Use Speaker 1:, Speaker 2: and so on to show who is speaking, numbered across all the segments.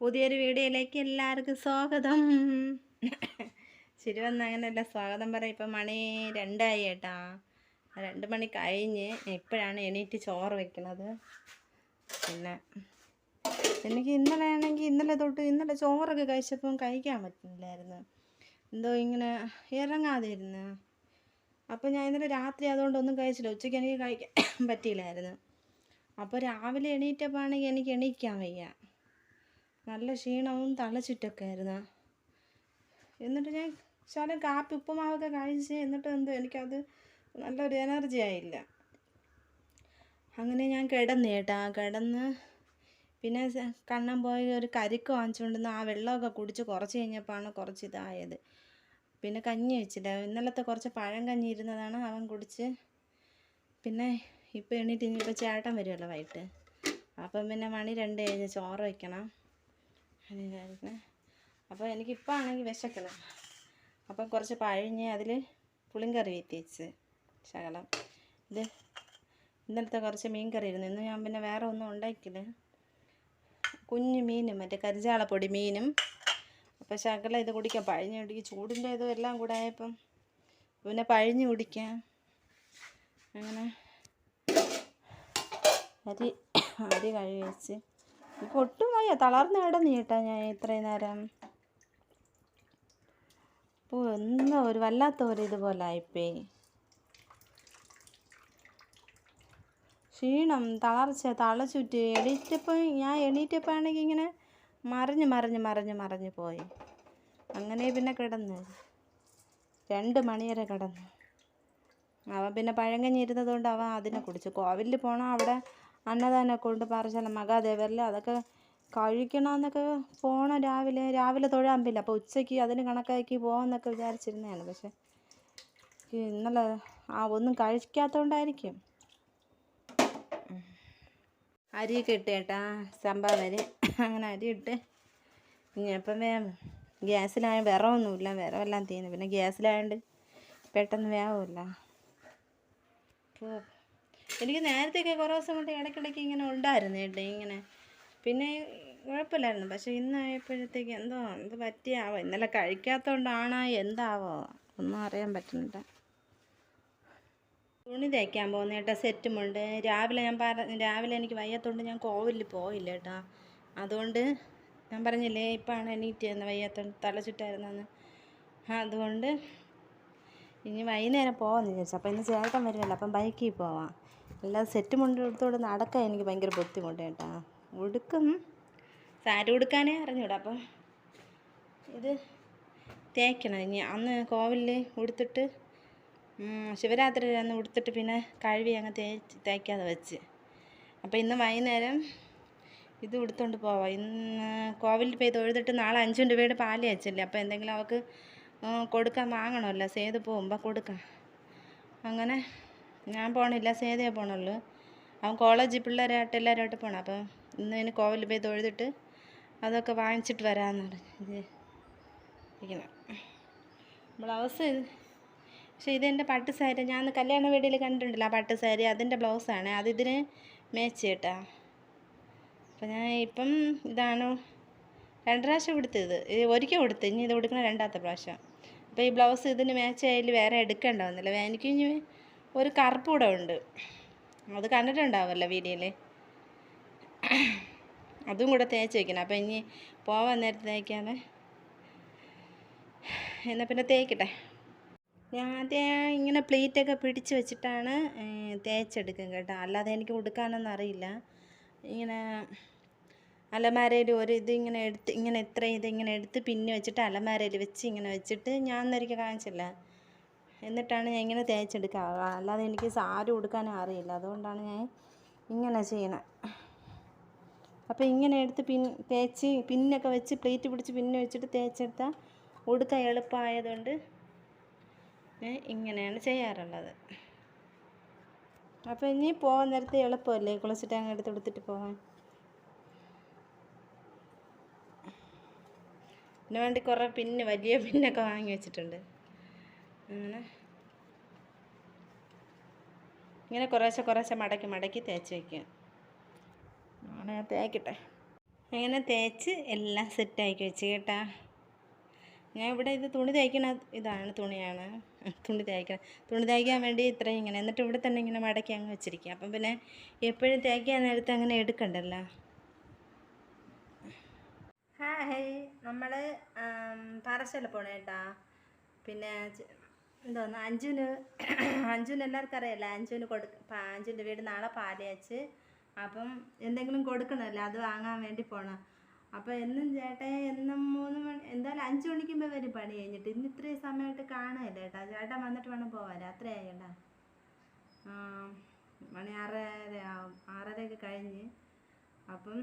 Speaker 1: പുതിയൊരു വീഡിയോയിലേക്ക് എല്ലാവർക്കും സ്വാഗതം. ശരി വന്ന അങ്ങനെയല്ല സ്വാഗതം പറയാം. ഇപ്പം മണി 2 കേട്ടാ. 2 മണി കഴിഞ്ഞ് ഇപ്പോഴാണ് എണീറ്റ് ചോറ് വെക്കുന്നത്. പിന്നെ എനിക്ക് ഇന്നലെ തൊട്ട് ചോറൊക്കെ കഴിച്ചപ്പം കഴിക്കാൻ പറ്റുന്നില്ലായിരുന്നു. എന്തോ ഇങ്ങനെ ഇറങ്ങാതിരുന്നു. അപ്പോൾ ഞാൻ ഇന്നലെ രാത്രി അതുകൊണ്ടൊന്നും കഴിച്ചില്ല. ഉച്ചയ്ക്ക് എനിക്ക് കഴിക്കാൻ പറ്റിയില്ലായിരുന്നു. അപ്പോൾ രാവിലെ എണീറ്റപ്പോഴാണെങ്കിൽ എനിക്ക് എണീക്കാൻ വയ്യ. നല്ല ക്ഷീണവും തലചുറ്റൊക്കെ ആയിരുന്നു. എന്നിട്ട് ഞാൻ ശകലം കാപ്പി ഉപ്പുമാവൊക്കെ കഴിച്ച് എന്നിട്ട് എന്തോ എനിക്കത് നല്ലൊരു എനർജി ആയില്ല. അങ്ങനെ ഞാൻ കിടന്ന് പിന്നെ കണ്ണൻ പോയി ഒരു കരിക്ക് വാങ്ങിച്ചുകൊണ്ടിരുന്ന ആ വെള്ളമൊക്കെ കുടിച്ച് കുറച്ച് കഴിഞ്ഞപ്പോഴാണ് കുറച്ച് ഇതായത്. പിന്നെ കഞ്ഞി വെച്ചില്ല. ഇന്നലത്തെ കുറച്ച് പഴം കഞ്ഞി ഇരുന്നതാണ് അവൻ കുടിച്ച്. പിന്നെ ഇപ്പോൾ എണീറ്റ് ഇനിയിപ്പോൾ ചേട്ടൻ വരുമല്ലോ വൈകിട്ട്. അപ്പം പിന്നെ മണി 2 കഴിഞ്ഞ് ചോറ് വയ്ക്കണം. അപ്പോൾ എനിക്കിപ്പോൾ ആണെങ്കിൽ വിശക്കണം. അപ്പം കുറച്ച് പഴഞ്ഞ് അതിൽ പുളിങ്കറി വെച്ച് ശകലം. ഇത് ഇന്നലത്തെ കുറച്ച് മീൻ കറി ഇരുന്നു. ഇന്ന് ഞാൻ പിന്നെ വേറെ ഒന്നും ഉണ്ടാക്കില്ല. കുഞ്ഞു മീനും മറ്റേ കരിജാളപ്പൊടി മീനും. അപ്പോൾ ശകലം ഇത് കുടിക്കാം. പഴഞ്ഞ് കുടിക്കും. ചൂടിൻ്റെ ഇതും എല്ലാം കൂടെ ആയപ്പം പിന്നെ പഴഞ്ഞ് കുടിക്കാം. അങ്ങനെ അരി കഴുകി വെച്ച് ഇപ്പോൾ ഒട്ടും വയ്യ. തളർന്ന് കിടന്നു കേട്ടാ ഞാൻ ഇത്രയും നേരം. ഇപ്പോൾ എന്തോ ഒരു വല്ലാത്ത ഒരു ഇതുപോലെ ആയിപ്പോയി. ക്ഷീണം, തളർച്ച, തലചുറ്റി. ഞാൻ എണീറ്റപ്പോഴാണെങ്കിൽ ഇങ്ങനെ മറിഞ്ഞ് പോയി. അങ്ങനെ പിന്നെ കിടന്ന് 2 മണി വരെ കിടന്നു. അവൻ പിന്നെ പഴങ്കഞ്ഞി ഇരുന്നതുകൊണ്ട് അവൻ അതിനെ കുടിച്ചു. കോവിലിൽ പോകണം. അവിടെ അന്നദാനമൊക്കെ ഉണ്ട്. പാറശാല മഹാദേവരിൽ അതൊക്കെ കഴിക്കണമെന്നൊക്കെ പോകണം. രാവിലെ തൊഴാൻ പറ്റില്ല. അപ്പോൾ ഉച്ചയ്ക്ക് അതിന് കണക്കാക്കി പോകാമെന്നൊക്കെ വിചാരിച്ചിരുന്നതാണ്. പക്ഷേ ഇന്നലെ ഒന്നും കഴിക്കാത്തതുകൊണ്ടായിരിക്കും. അരിയൊക്കെ ഇട്ട് കേട്ടാ, സംഭാവരി. അങ്ങനെ അരി ഇട്ട് ഇപ്പം ഗ്യാസിലായ വിറവൊന്നുമില്ല. വിറവെല്ലാം തീർന്നു. പിന്നെ ഗ്യാസിലായതുകൊണ്ട് പെട്ടെന്ന് വേവുമില്ല. എനിക്ക് നേരത്തെയൊക്കെ കുറേ ദിവസം കൊണ്ട് ഇടയ്ക്കിടയ്ക്ക് ഇങ്ങനെ ഉണ്ടായിരുന്നു കേട്ടോ ഇങ്ങനെ. പിന്നെ കുഴപ്പമില്ലായിരുന്നു. പക്ഷേ ഇന്നായപ്പോഴത്തേക്ക് എന്തോ എന്ത് പറ്റിയാവോ. ഇന്നലെ കഴിക്കാത്തതുകൊണ്ടാണോ എന്താവോ ഒന്നും അറിയാൻ പറ്റുന്നില്ല. തുണി തയ്ക്കാൻ പോകുന്ന കേട്ടോ. സെറ്റുമുണ്ട്. രാവിലെ എനിക്ക് വയ്യാത്തതുകൊണ്ട് ഞാൻ കോവിലിൽ പോയില്ല കേട്ടോ. അതുകൊണ്ട് ഞാൻ പറഞ്ഞില്ലേ ഇപ്പോഴാണ് എണീറ്റ് ചെയ്യുന്നത്. വയ്യാത്തതുകൊണ്ട് തലചുറ്റായിരുന്നെന്ന്. അതുകൊണ്ട് ഇനി വൈകുന്നേരം പോകാമെന്ന് വിചാരിച്ചു. അപ്പോൾ ഇന്ന് ചേട്ടൻ വരുമല്ലോ. അപ്പം ബൈക്കിൽ പോവാം. അല്ലാതെ സെറ്റ് മുണ്ട് എടുത്തോണ്ട് നടക്കാൻ എനിക്ക് ഭയങ്കര ബുദ്ധിമുട്ട് കേട്ടോ. ഉടുക്കും, സാരി ഉടുക്കാനേ അറിഞ്ഞൂടാ. അപ്പം ഇത് തേക്കണം. ഇനി അന്ന് കോവിലിൽ ഉടുത്തിട്ട് ശിവരാത്രി അന്ന് ഉടുത്തിട്ട് പിന്നെ കഴുകി അങ്ങ് തേക്കാതെ വെച്ച്. അപ്പോൾ ഇന്ന് വൈകുന്നേരം ഇത് ഉടുത്തോണ്ട് പോവാം. ഇന്ന് കോവിലിൽ പോയി തൊഴുതിട്ട് നാളെ 5 രൂപയുടെ പാല് വെച്ചല്ലേ. അപ്പോൾ എന്തെങ്കിലും അവൾക്ക് കൊടുക്കാൻ വാങ്ങണമല്ലോ. സേതു പോകുമ്പോൾ കൊടുക്കാം. അങ്ങനെ ഞാൻ പോകണില്ല. സേതയെ പോകണുള്ളൂ. അവൻ കോളേജിൽ പിള്ളേരായിട്ട് എല്ലാവരുമായിട്ട് പോകണം. അപ്പം ഇന്ന് കോവിലിൽ പോയി തൊഴുതിട്ട് അതൊക്കെ വാങ്ങിച്ചിട്ട് വരാമെന്ന് ഇരിക്കണം. ബ്ലൗസ് പക്ഷേ ഇതെൻ്റെ പട്ട് സാരി. ഞാൻ കല്യാണ വീഡിയോയിൽ കണ്ടിട്ടുണ്ടല്ലോ ആ പട്ട് സാരി. അതിൻ്റെ ബ്ലൗസാണ്. അതിന് മേച്ച് കേട്ടാ. അപ്പം ഞാൻ ഇപ്പം ഇതാണ് 2 പ്രാവശ്യം കൊടുത്തത്. ഒരിക്കൽ കൊടുത്ത്. ഇനി ഇത് കൊടുക്കണം 2ാമത്തെ പ്രാവശ്യം. അപ്പോൾ ഈ ബ്ലൗസ് ഇതിന് മാച്ച് ആയാൽ വേറെ എടുക്കേണ്ട വന്നില്ല. എനിക്ക് ഇനി ഒരു കറുപ്പ് കൂടെ ഉണ്ട്. അത് കണ്ടിട്ടുണ്ടാവുമല്ലോ വീഡിയോയിൽ. അതും കൂടെ തേച്ച് വയ്ക്കണം. അപ്പോൾ ഇനി പോവാൻ നേരത്തെ തേക്കാതെ. എന്നാൽ പിന്നെ തേക്കട്ടെ. ഞാൻ ആദ്യം ഇങ്ങനെ പ്ലേറ്റൊക്കെ പിടിച്ച് വെച്ചിട്ടാണ് തേച്ചെടുക്കും കേട്ടോ. അല്ലാതെ എനിക്ക് ഉടുക്കാനൊന്നും അറിയില്ല. ഇങ്ങനെ അലമാരയിൽ ഇതിങ്ങനെ എടുത്ത് ഇതിങ്ങനെ എടുത്ത് പിന്നെ വെച്ചിട്ട് അലമാരയിൽ വെച്ച് ഇങ്ങനെ വെച്ചിട്ട് ഞാൻ ഒരിക്കൽ കാണിച്ചില്ല. എന്നിട്ടാണ് ഞാൻ ഇങ്ങനെ തേച്ചെടുക്കുക. അല്ലാതെ എനിക്ക് സാരി ഉടുക്കാനും അറിയില്ല. അതുകൊണ്ടാണ് ഞാൻ ഇങ്ങനെ ചെയ്യണത്. അപ്പോൾ ഇങ്ങനെ എടുത്ത് തേച്ച് പിന്നൊക്കെ വെച്ച് പ്ലേറ്റ് പിടിച്ച് പിന്നെ വെച്ചിട്ട് തേച്ചെടുത്താൽ ഉടുക്കാൻ എളുപ്പമായതുകൊണ്ട് ഞാൻ ഇങ്ങനെയാണ് ചെയ്യാറുള്ളത്. അപ്പോൾ ഇനി പോകാൻ നേരത്തെ എളുപ്പമല്ലേ കുളിച്ചിട്ട് അങ്ങ് എടുത്തിട്ട് പോകാൻ. അതിന് വേണ്ടി കുറേ വലിയ പിന്നൊക്കെ വാങ്ങി വെച്ചിട്ടുണ്ട്. ഇങ്ങനെ കുറേശ്ശെ മടക്കി തേച്ച് വയ്ക്കുക. അങ്ങനെ തേക്കട്ടെ. അങ്ങനെ തേച്ച് എല്ലാം സെറ്റാക്കി വെച്ച് കേട്ടാ. ഞാൻ ഇവിടെ ഇത് തുണി തയ്ക്കണ ഇതാണ് തുണിയാണ്. തുണി തയ്ക്കാൻ വേണ്ടി ഇത്രയും ഇങ്ങനെ, എന്നിട്ട് ഇവിടെ തന്നെ ഇങ്ങനെ മടക്കി അങ്ങ് വെച്ചിരിക്കുക. അപ്പം പിന്നെ എപ്പോഴും തയ്ക്കാൻ നേരത്തെ അങ്ങനെ എടുക്കണ്ടല്ലോ. ഹായ്, നമ്മൾ പാറശാല പോണേ കേട്ടാ. പിന്നെ എന്തോന്ന് അഞ്ജുന് എല്ലാവർക്കും അറിയാമല്ലോ. അഞ്ജുൻ്റെ വീട് നാളെ പാലയച്ച്. അപ്പം എന്തെങ്കിലും കൊടുക്കണമല്ലോ, അത് വാങ്ങാൻ വേണ്ടി പോകണം. അപ്പോൾ എന്നും എന്നും 3 മണി എന്തായാലും 5 മണിക്കുമ്പോൾ വരും പണി കഴിഞ്ഞിട്ട്. ഇന്ന് ഇത്രയും സമയമായിട്ട് കാണുകയില്ല കേട്ടോ. ചേട്ടൻ വന്നിട്ട് വേണം പോവാൻ. രാത്രിയായി കേട്ടാ. മണി 6:30 ആവും. 6:30 കഴിഞ്ഞ്. അപ്പം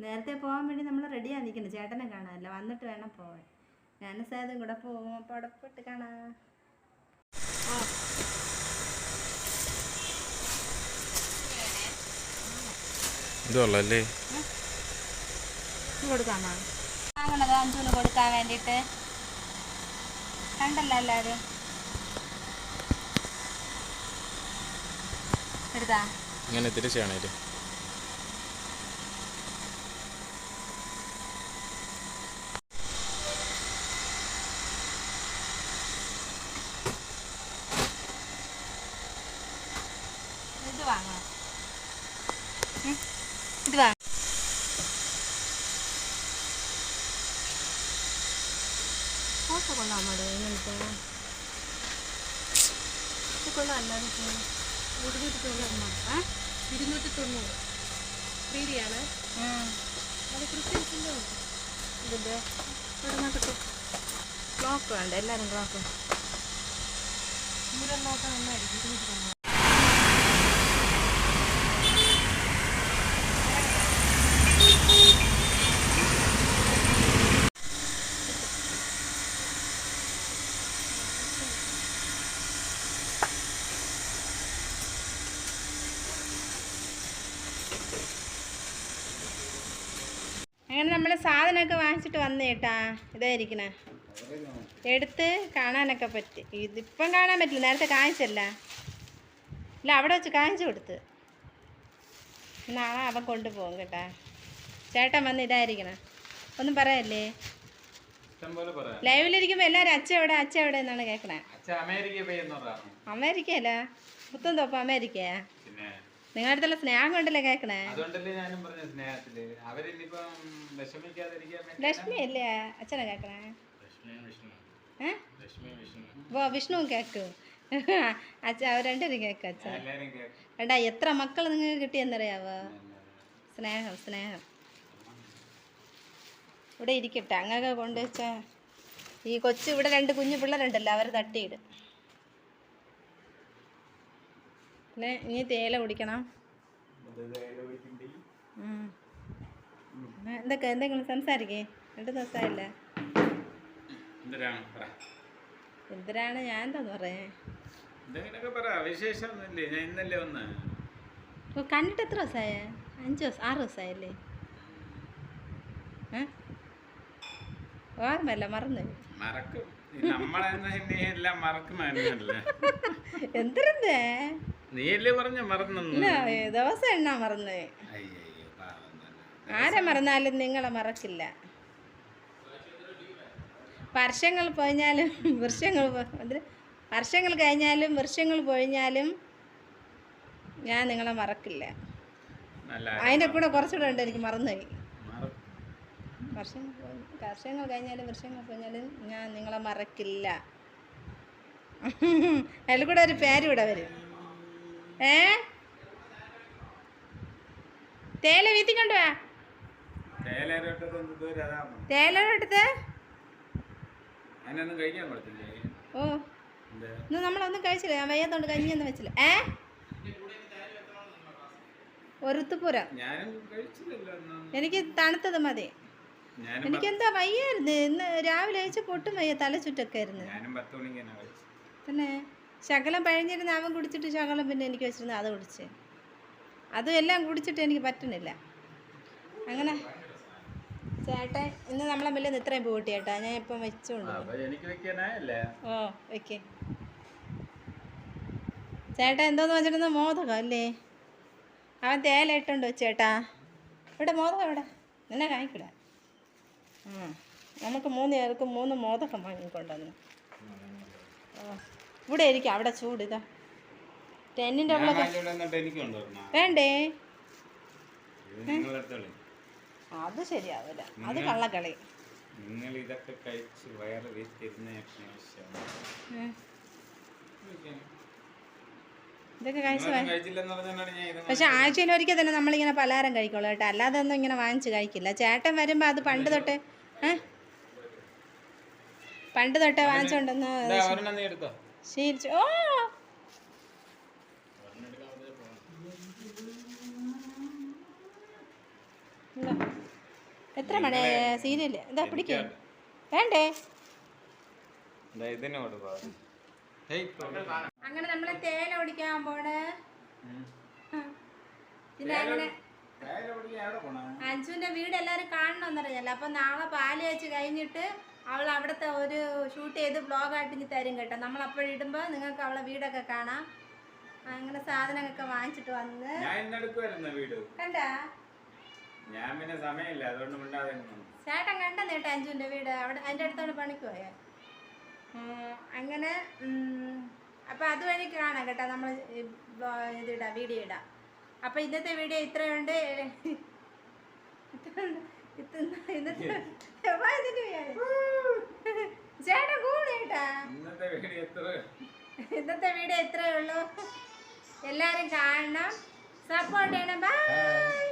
Speaker 1: നേരത്തെ പോകാൻ വേണ്ടി നമ്മൾ റെഡിയാണ് നിൽക്കുന്നത്. ചേട്ടനെ കാണാമല്ലോ, വന്നിട്ട് വേണം പോവാൻ. ഞാനും സേതും കൂടെ പോകും. അപ്പോൾ അവിടെ പോയിട്ട് കാണാം.
Speaker 2: ഇതല്ലേ
Speaker 1: കൊടുക്കാമോ? വാങ്ങണത് അഞ്ജുന് കൊടുക്കാൻ വേണ്ടിയിട്ട്. കണ്ടല്ലോ എല്ലാവരും. എടുത്താ
Speaker 2: ഇങ്ങനെ തിരിച്ചാണേല്
Speaker 1: ഇത് വാങ്ങാം. ഇത് വാങ്ങാം. ഫോട്ടോ കൊള്ളാൻ പാടോ ഇങ്ങനത്തെ? ഇത് കൊള്ളാമല്ലോ.
Speaker 3: 290 3D അത് ക്രിസ്ത്യൻസിൻ്റെ
Speaker 1: ഇതിൻ്റെ ഇവിടെ നോക്കട്ടെ. ക്ലോക്ക് വേണ്ട, എല്ലാവരും ക്ലോക്ക്.
Speaker 3: ദൂരം നോക്കാൻ നന്നായിരിക്കും. 290.
Speaker 1: അങ്ങനെ നമ്മൾ സാധനമൊക്കെ വാങ്ങിച്ചിട്ട് വന്നു കേട്ടാ. ഇതായിരിക്കണേ എടുത്ത് കാണാനൊക്കെ പറ്റി. ഇതിപ്പം കാണാൻ പറ്റില്ല, നേരത്തെ കാണിച്ചല്ല. ഇല്ല, അവിടെ വെച്ച് കാണിച്ചു കൊടുത്ത്. നാളെ അവൻ കൊണ്ടുപോകും കേട്ടാ. ചേട്ടൻ വന്ന് ഇതായിരിക്കണേ. ഒന്നും പറയല്ലേ. ലൈവിലിരിക്കുമ്പോൾ എല്ലാവരും അച്ഛ എവിടെ എന്നാണ് കേൾക്കണേ. അമേരിക്കയല്ല, പുത്തൻ തോപ്പ് അമേരിക്കയാ. നിങ്ങളുടെ അടുത്തുള്ള സ്നേഹം കൊണ്ടല്ലേ കേൾക്കണേ. ലക്ഷ്മി അല്ലേ അച്ഛനെ കേൾക്കണേ? വിഷ്ണുവും കേൾക്കും. അച്ഛ അവർ രണ്ടുപേരും കേൾക്കും. അച്ഛൻ വേണ്ടാ. എത്ര മക്കൾ നിങ്ങൾക്ക് കിട്ടിയെന്നറിയാവോ? സ്നേഹം ഇവിടെ ഇരിക്കട്ടെ. അങ്ങൊക്കെ കൊണ്ടുവച്ചാ ഈ കൊച്ചു ഇവിടെ 2 കുഞ്ഞു പിള്ളേരുണ്ടല്ലോ, അവർ തട്ടിയിടും. പിന്നെ ഇനി തേയില കുടിക്കണം. എന്തെങ്കിലും സംസാരിക്കേ. 2 ദിവസമായില്ല. എന്തിനാണ് ഞാൻ എന്താന്ന് പറയേ? കണ്ടിട്ട് എത്ര ദിവസമായ? 5 ദിവസം 6 ദിവസമായല്ലേ? ഓർമ്മല്ല, മറന്നു. എന്തിരുന്നേ
Speaker 2: നീയല്ലേ പറഞ്ഞ മറന്നു?
Speaker 1: ദിവസം എണ്ണാ മറന്നു. ആരെ മറന്നാലും നിങ്ങളെ മറക്കില്ല. വർഷങ്ങൾ കഴിഞ്ഞാലും വർഷങ്ങൾ കഴിഞ്ഞാലും ഞാൻ നിങ്ങളെ മറക്കില്ല. അതിൻ്റെ കൂടെ കുറച്ചുകൂടെ ഉണ്ട്, എനിക്ക് മറന്നുപോയി. വർഷങ്ങൾ കഴിഞ്ഞാലും ഞാൻ നിങ്ങളെ മറക്കില്ല. അതിൽ കൂടെ ഒരു പേര് ഇവിടെ വരും. തേയില വീട്ടിൽ കൊണ്ടുപോവാ. തേയിലോട്ടത്ത് ഓ ഇന്ന് നമ്മളൊന്നും കഴിച്ചില്ല. ഞാൻ വയ്യാത്തോണ്ട് കഞ്ഞിയൊന്നും വെച്ചില്ല. ഒരുത്തുപുരം എനിക്ക് തണുത്തത് മതി. എനിക്കെന്താ വയ്യായിരുന്നു. ഇന്ന് രാവിലെ കഴിച്ച പൊട്ടും വയ്യ, തലച്ചുറ്റൊക്കെ ആയിരുന്നു. പിന്നെ ശകലം പഴഞ്ഞിരുന്ന് അവൻ കുടിച്ചിട്ട് ശകലം പിന്നെ എനിക്ക് വെച്ചിരുന്നു, അത് കുടിച്ച്. അതും എല്ലാം കുടിച്ചിട്ട് എനിക്ക് പറ്റുന്നില്ല. അങ്ങനെ ചേട്ടൻ ഇന്ന് നമ്മളെ മില്ലിൽ നിന്ന് ഇത്രയും പോയിട്ട് ചേട്ടാ. ഞാൻ ഇപ്പം വെച്ചോണ്ട് ഓ വെക്കേ. ചേട്ടാ എന്തോന്ന് വെച്ചിട്ടുണ്ടെന്ന് മോദകം അല്ലേ? അവൻ തേയില ഇട്ടുണ്ടോ ചേട്ടാ? ഇവിടെ മോദകം ഇവിടെ നിന്നെ കാണിക്കൂല. നമുക്ക് 3 പേർക്ക് 3 മോദകം വാങ്ങിക്കൊണ്ടുവന്നു. ഇവിടെ ഇരിക്കും, അവിടെ ചൂട്. ഇതാ ടെന്നിൻ്റെ അവിടെ വേണ്ടേ? അത് ശരിയാവില്ല, അത് കള്ളക്കളി.
Speaker 2: നിങ്ങൾ ഇതൊക്കെ കഴിച്ച് വയറ്
Speaker 1: ഇതൊക്കെ കഴിച്ച് പക്ഷെ ആഴ്ചയിൽ ഒരിക്കൽ തന്നെ നമ്മളിങ്ങനെ പലഹാരം കഴിക്കുള്ളൂ കേട്ടോ, അല്ലാതെ ഒന്നും ഇങ്ങനെ വാങ്ങിച്ച് കഴിക്കില്ല. ചേട്ടൻ വരുമ്പോൾ അത് പണ്ട് തൊട്ടേ വാങ്ങിച്ചോണ്ടെന്ന് ശീലിച്ചു. ഓ എത്ര മണി സീരിയല് എന്താ പിടിക്കുക വേണ്ടേ? അങ്ങനെ നമ്മളെ തേയില ഓടിക്കാൻ പോണ്. പിന്നെ അങ്ങനെ അഞ്ജുവിന്റെ വീട് എല്ലാരും കാണണമെന്നറിഞ്ഞല്ലോ. അപ്പൊ നാളെ പാല് വെച്ച് കഴിഞ്ഞിട്ട് അവൾ അവിടുത്തെ ഒരു ഷൂട്ട് ചെയ്ത് ബ്ലോഗായിട്ട് ഇനി തരും കേട്ടോ. നമ്മൾ അപ്പോഴിടുമ്പോൾ നിങ്ങൾക്ക് അവളെ വീടൊക്കെ കാണാം. അങ്ങനെ സാധനങ്ങളൊക്കെ വാങ്ങിച്ചിട്ട് വന്ന് കണ്ടാ
Speaker 2: ഞാൻ പിന്നെ സമയമില്ല, അതുകൊണ്ട്
Speaker 1: ചേട്ടൻ കണ്ട നേട്ടാ അഞ്ജുവിന്റെ വീട് അവിടെ അതിൻ്റെ അടുത്താണ് പണിക്ക് പോയത്. അങ്ങനെ അപ്പം അതുവഴി കാണാം കേട്ടോ, നമ്മൾ ഇതിടാം, വീഡിയോ ഇടാം. അപ്പം ഇന്നത്തെ വീഡിയോ ഇത്രയുണ്ട്. ചേട്ടൻ കൂടെ കേട്ടാ. ഇന്നത്തെ വീഡിയോ ഇത്രയേ ഉള്ളൂ. എല്ലാവരും കാണണം, സപ്പോർട്ട് ചെയ്യണം. ബൈ.